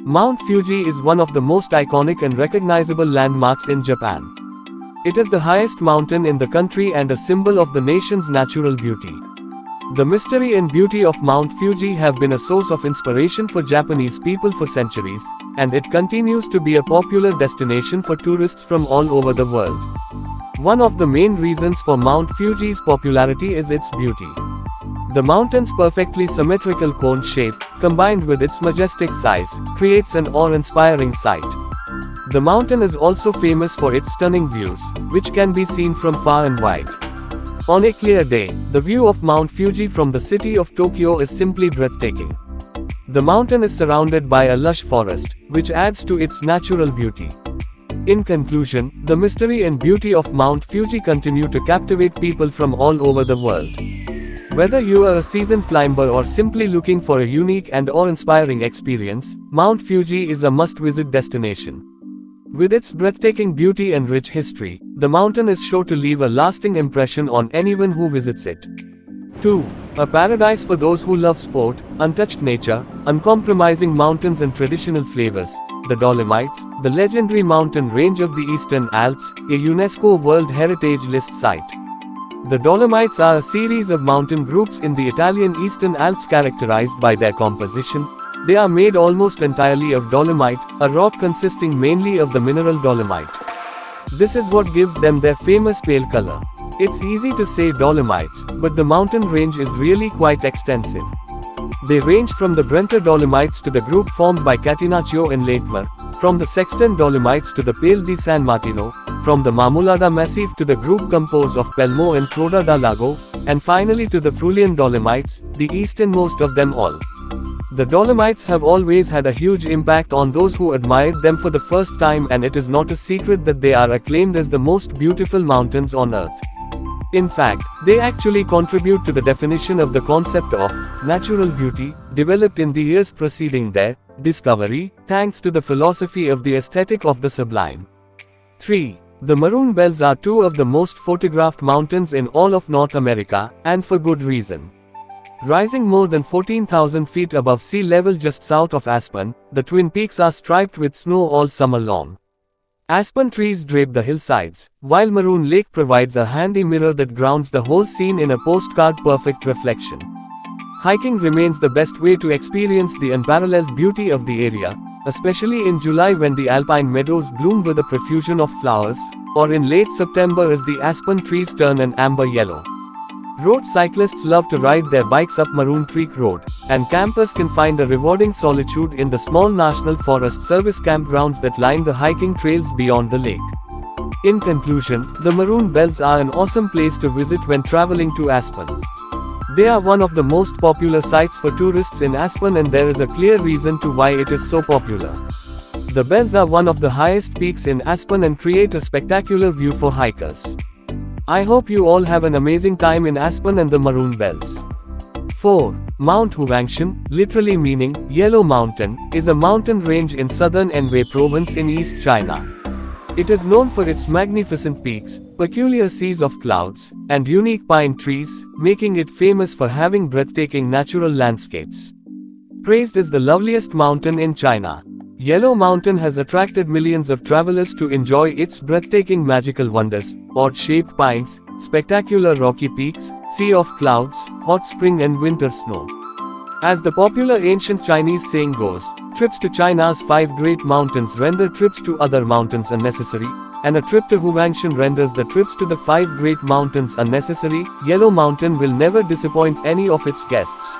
Mount Fuji is one of the most iconic and recognizable landmarks in Japan. It is the highest mountain in the country and a symbol of the nation's natural beauty. The mystery and beauty of Mount Fuji have been a source of inspiration for Japanese people for centuries, and it continues to be a popular destination for tourists from all over the world. One of the main reasons for Mount Fuji's popularity is its beauty. The mountain's perfectly symmetrical cone shape, combined with its majestic size, creates an awe-inspiring sight. The mountain is also famous for its stunning views, which can be seen from far and wide. On a clear day, the view of Mount Fuji from the city of Tokyo is simply breathtaking. The mountain is surrounded by a lush forest, which adds to its natural beauty. In conclusion, the mystery and beauty of Mount Fuji continue to captivate people from all over the world. Whether you are a seasoned climber or simply looking for a unique and awe-inspiring experience, Mount Fuji is a must-visit destination. With its breathtaking beauty and rich history, the mountain is sure to leave a lasting impression on anyone who visits it. 2. A paradise for those who love sport, untouched nature, uncompromising mountains and traditional flavors. The Dolomites, the legendary mountain range of the Eastern Alps, a UNESCO World Heritage List site. The Dolomites are a series of mountain groups in the Italian Eastern Alps characterized by their composition. They are made almost entirely of dolomite, a rock consisting mainly of the mineral dolomite. This is what gives them their famous pale color. It's easy to say Dolomites, but the mountain range is really quite extensive. They range from the Brenta Dolomites to the group formed by Catenaccio and Laitmar, from the Sexton Dolomites to the Pale di San Martino, from the Marmolada Massif to the group composed of Pelmo and Croda da Lago, and finally to the Friulian Dolomites, the easternmost of them all. The Dolomites have always had a huge impact on those who admired them for the first time, and it is not a secret that they are acclaimed as the most beautiful mountains on earth. In fact, they actually contribute to the definition of the concept of natural beauty, developed in the years preceding their discovery, thanks to the philosophy of the aesthetic of the sublime. 3. The Maroon Bells are two of the most photographed mountains in all of North America, and for good reason. Rising more than 14,000 feet above sea level just south of Aspen, the Twin Peaks are striped with snow all summer long. Aspen trees drape the hillsides, while Maroon Lake provides a handy mirror that grounds the whole scene in a postcard-perfect reflection. Hiking remains the best way to experience the unparalleled beauty of the area, especially in July when the alpine meadows bloom with a profusion of flowers, or in late September as the aspen trees turn an amber yellow. Road cyclists love to ride their bikes up Maroon Creek Road, and campers can find a rewarding solitude in the small National Forest Service campgrounds that line the hiking trails beyond the lake. In conclusion, the Maroon Bells are an awesome place to visit when traveling to Aspen. They are one of the most popular sites for tourists in Aspen, and there is a clear reason to why it is so popular. The Bells are one of the highest peaks in Aspen and create a spectacular view for hikers. I hope you all have an amazing time in Aspen and the Maroon Bells. 4. Mount Huangshan, literally meaning Yellow Mountain, is a mountain range in southern Anhui Province in East China. It is known for its magnificent peaks, peculiar seas of clouds, and unique pine trees, making it famous for having breathtaking natural landscapes. Praised as the loveliest mountain in China, Yellow Mountain has attracted millions of travelers to enjoy its breathtaking magical wonders, odd-shaped pines, spectacular rocky peaks, sea of clouds, hot spring and winter snow. As the popular ancient Chinese saying goes, trips to China's 5 great mountains render trips to other mountains unnecessary, and a trip to Huangshan renders the trips to the 5 great mountains unnecessary. Yellow Mountain will never disappoint any of its guests.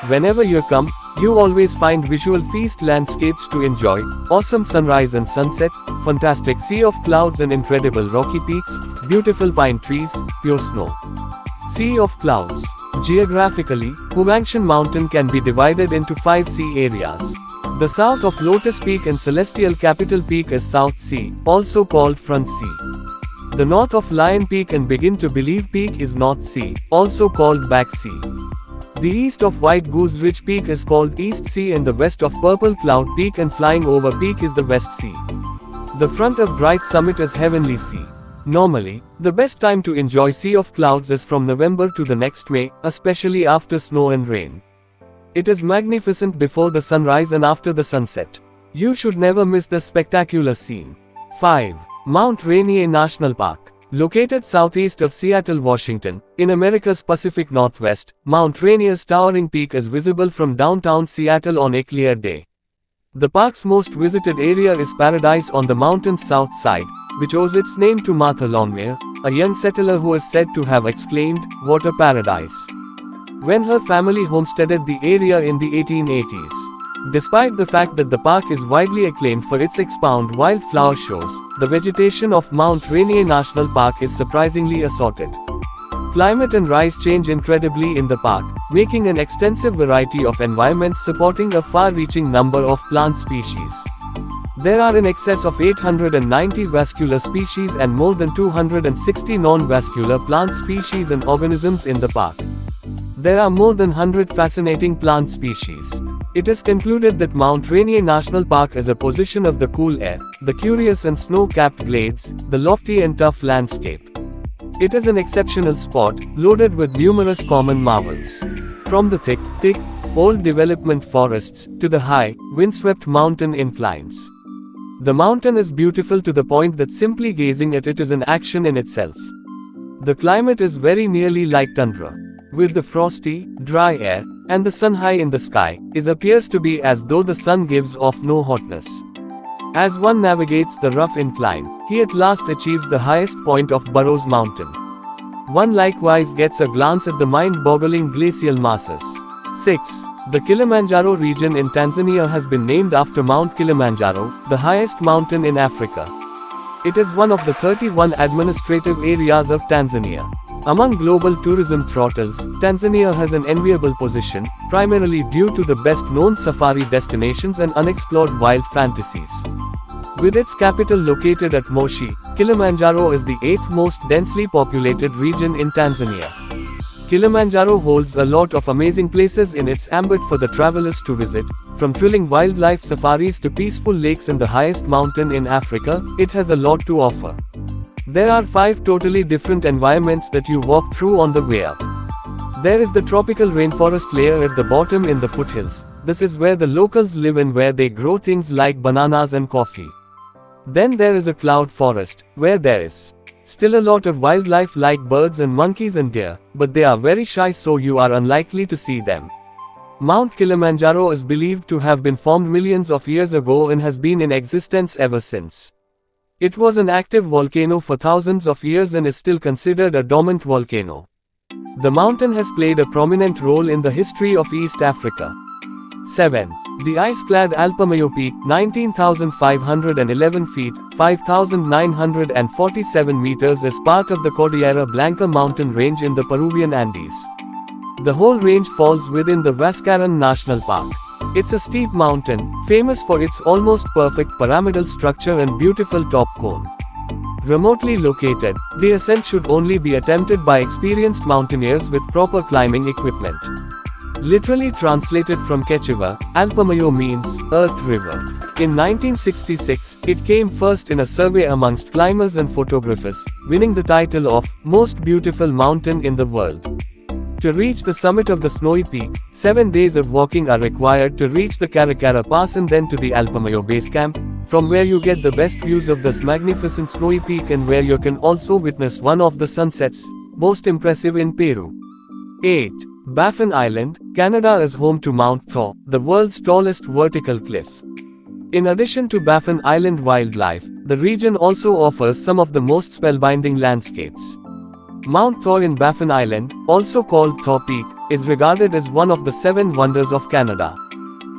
Whenever you come, you always find visual feast landscapes to enjoy, awesome sunrise and sunset, fantastic sea of clouds and incredible rocky peaks, beautiful pine trees, pure snow. Sea of clouds. Geographically, Huangshan Mountain can be divided into 5 sea areas. The south of Lotus Peak and Celestial Capital Peak is South Sea, also called Front Sea. The north of Lion Peak and Begin to Believe Peak is North Sea, also called Back Sea. The east of White Goose Ridge Peak is called East Sea, and the west of Purple Cloud Peak and Flying Over Peak is the West Sea. The front of Bright Summit is Heavenly Sea. Normally, the best time to enjoy Sea of Clouds is from November to the next May, especially after snow and rain. It is magnificent before the sunrise and after the sunset. You should never miss this spectacular scene. 5. Mount Rainier National Park. Located southeast of Seattle, Washington, in America's Pacific Northwest, Mount Rainier's towering peak is visible from downtown Seattle on a clear day. The park's most visited area is Paradise on the mountain's south side, which owes its name to Martha Longmire, a young settler who is said to have exclaimed, "What a paradise!" when her family homesteaded the area in the 1880s. Despite the fact that the park is widely acclaimed for its expound wildflower shows, the vegetation of Mount Rainier National Park is surprisingly assorted. Climate and rise change incredibly in the park, making an extensive variety of environments supporting a far-reaching number of plant species. There are in excess of 890 vascular species and more than 260 non-vascular plant species and organisms in the park. There are more than 100 fascinating plant species. It is concluded that Mount Rainier National Park is a position of the cool air, the curious and snow-capped glades, the lofty and tough landscape. It is an exceptional spot, loaded with numerous common marvels. From the thick, old development forests, to the high, windswept mountain inclines. The mountain is beautiful to the point that simply gazing at it is an action in itself. The climate is very nearly like tundra. With the frosty, dry air, and the sun high in the sky, it appears to be as though the sun gives off no hotness. As one navigates the rough incline, he at last achieves the highest point of Burroughs Mountain. One likewise gets a glance at the mind-boggling glacial masses. 6. The Kilimanjaro region in Tanzania has been named after Mount Kilimanjaro, the highest mountain in Africa. It is one of the 31 administrative areas of Tanzania. Among global tourism throttles, Tanzania has an enviable position, primarily due to the best-known safari destinations and unexplored wild fantasies. With its capital located at Moshi, Kilimanjaro is the 8th most densely populated region in Tanzania. Kilimanjaro holds a lot of amazing places in its ambit for the travelers to visit. From thrilling wildlife safaris to peaceful lakes in the highest mountain in Africa, it has a lot to offer. There are 5 totally different environments that you walk through on the way up. There is the tropical rainforest layer at the bottom in the foothills. This is where the locals live and where they grow things like bananas and coffee. Then there is a cloud forest, where there is still a lot of wildlife like birds and monkeys and deer, but they are very shy, so you are unlikely to see them. Mount Kilimanjaro is believed to have been formed millions of years ago and has been in existence ever since. It was an active volcano for thousands of years and is still considered a dormant volcano. The mountain has played a prominent role in the history of East Africa. 7. The ice-clad Alpamayo Peak, 19,511 feet, 5,947 meters is part of the Cordillera Blanca mountain range in the Peruvian Andes. The whole range falls within the Huascarán National Park. It's a steep mountain, famous for its almost perfect pyramidal structure and beautiful top cone. Remotely located, the ascent should only be attempted by experienced mountaineers with proper climbing equipment. Literally translated from Quechua, Alpamayo means Earth River. In 1966, it came first in a survey amongst climbers and photographers, winning the title of Most Beautiful Mountain in the World. To reach the summit of the snowy peak, 7 days of walking are required to reach the Caracara Pass and then to the Alpamayo base camp, from where you get the best views of this magnificent snowy peak and where you can also witness one of the sunsets, most impressive in Peru. 8. Baffin Island, Canada is home to Mount Thor, the world's tallest vertical cliff. In addition to Baffin Island wildlife, the region also offers some of the most spellbinding landscapes. Mount Thor in Baffin Island, also called Thor Peak, is regarded as one of the 7 wonders of Canada.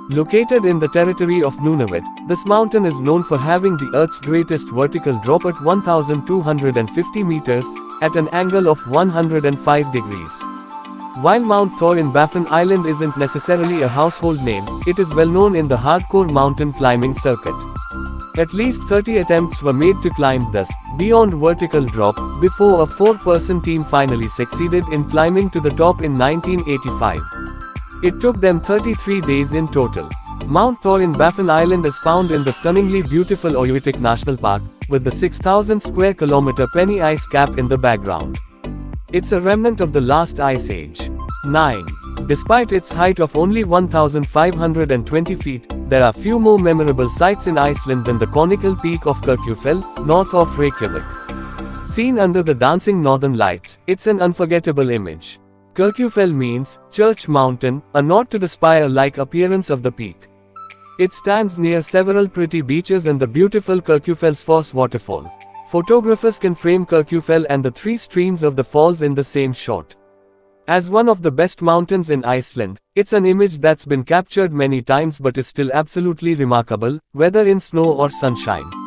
Located in the territory of Nunavut, this mountain is known for having the Earth's greatest vertical drop at 1,250 meters, at an angle of 105 degrees. While Mount Thor in Baffin Island isn't necessarily a household name, it is well known in the hardcore mountain climbing circuit. At least 30 attempts were made to climb this beyond vertical drop, before a 4-person team finally succeeded in climbing to the top in 1985. It took them 33 days in total. Mount Thor in Baffin Island is found in the stunningly beautiful Oyuitik National Park, with the 6,000 square kilometer Penny Ice Cap in the background. It's a remnant of the last ice age. 9. Despite its height of only 1,520 feet, there are few more memorable sights in Iceland than the conical peak of Kirkjufell, north of Reykjavik. Seen under the dancing northern lights, it's an unforgettable image. Kirkjufell means church mountain, a nod to the spire-like appearance of the peak. It stands near several pretty beaches and the beautiful Kirkjufellsfoss waterfall. Photographers can frame Kirkjufell and the three streams of the falls in the same shot. As one of the best mountains in Iceland, it's an image that's been captured many times but is still absolutely remarkable, whether in snow or sunshine.